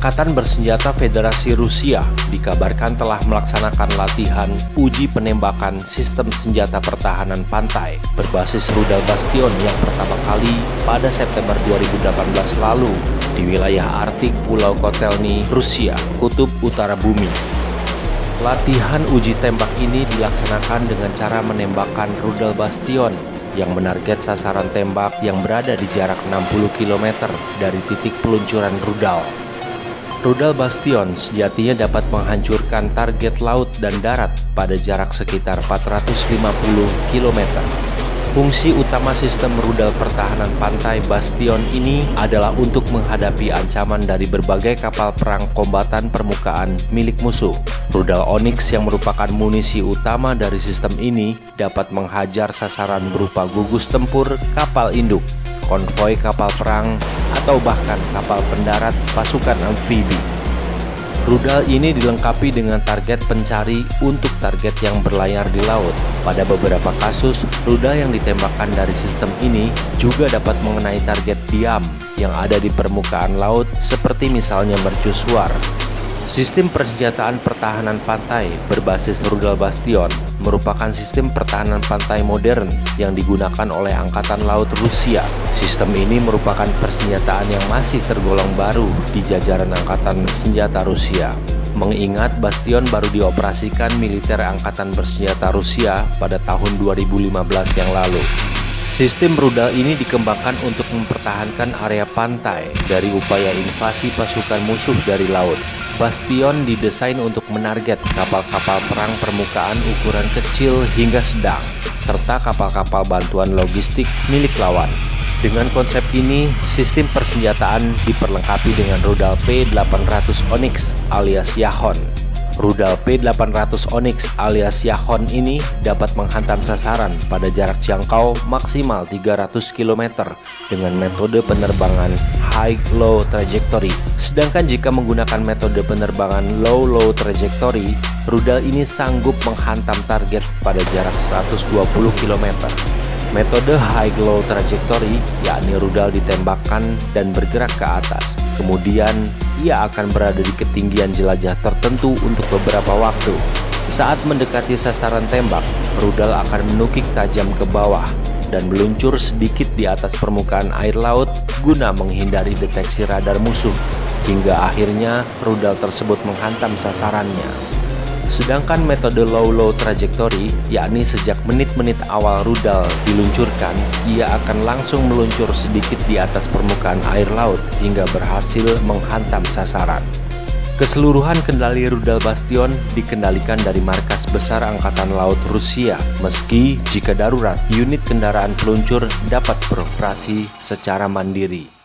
Angkatan Bersenjata Federasi Rusia dikabarkan telah melaksanakan latihan uji penembakan sistem senjata pertahanan pantai berbasis rudal Bastion yang pertama kali pada September 2018 lalu di wilayah Arktik Pulau Kotelny, Rusia, Kutub Utara Bumi. Latihan uji tembak ini dilaksanakan dengan cara menembakkan rudal Bastion yang menarget sasaran tembak yang berada di jarak 60 km dari titik peluncuran rudal. Rudal Bastion sejatinya dapat menghancurkan target laut dan darat pada jarak sekitar 450 km. Fungsi utama sistem rudal pertahanan pantai Bastion ini adalah untuk menghadapi ancaman dari berbagai kapal perang kombatan permukaan milik musuh. Rudal Onyx yang merupakan munisi utama dari sistem ini dapat menghajar sasaran berupa gugus tempur kapal induk, konvoi kapal perang, atau bahkan kapal pendarat pasukan amfibi. Rudal ini dilengkapi dengan target pencari untuk target yang berlayar di laut. Pada beberapa kasus, rudal yang ditembakkan dari sistem ini juga dapat mengenai target diam yang ada di permukaan laut seperti misalnya mercusuar. Sistem persenjataan pertahanan pantai berbasis rudal Bastion merupakan sistem pertahanan pantai modern yang digunakan oleh Angkatan Laut Rusia. Sistem ini merupakan persenjataan yang masih tergolong baru di jajaran Angkatan Bersenjata Rusia. Mengingat Bastion baru dioperasikan militer Angkatan Bersenjata Rusia pada tahun 2015 yang lalu. Sistem rudal ini dikembangkan untuk mempertahankan area pantai dari upaya invasi pasukan musuh dari laut. Bastion didesain untuk menarget kapal-kapal perang permukaan ukuran kecil hingga sedang, serta kapal-kapal bantuan logistik milik lawan. Dengan konsep ini, sistem persenjataan diperlengkapi dengan rudal P-800 Onyx alias Yahon. Rudal P-800 Onyx alias Yahon ini dapat menghantam sasaran pada jarak jangkau maksimal 300 km dengan metode penerbangan high-low trajectory. Sedangkan jika menggunakan metode penerbangan low-low trajectory, rudal ini sanggup menghantam target pada jarak 120 km. Metode high-low trajectory yakni rudal ditembakkan dan bergerak ke atas. Kemudian, ia akan berada di ketinggian jelajah tertentu untuk beberapa waktu. Saat mendekati sasaran tembak, rudal akan menukik tajam ke bawah dan meluncur sedikit di atas permukaan air laut guna menghindari deteksi radar musuh, hingga akhirnya rudal tersebut menghantam sasarannya. Sedangkan metode low-low trajectory, yakni sejak menit-menit awal rudal diluncurkan, ia akan langsung meluncur sedikit di atas permukaan air laut hingga berhasil menghantam sasaran. Keseluruhan kendali rudal Bastion dikendalikan dari markas besar Angkatan Laut Rusia, meski jika darurat, unit kendaraan peluncur dapat beroperasi secara mandiri.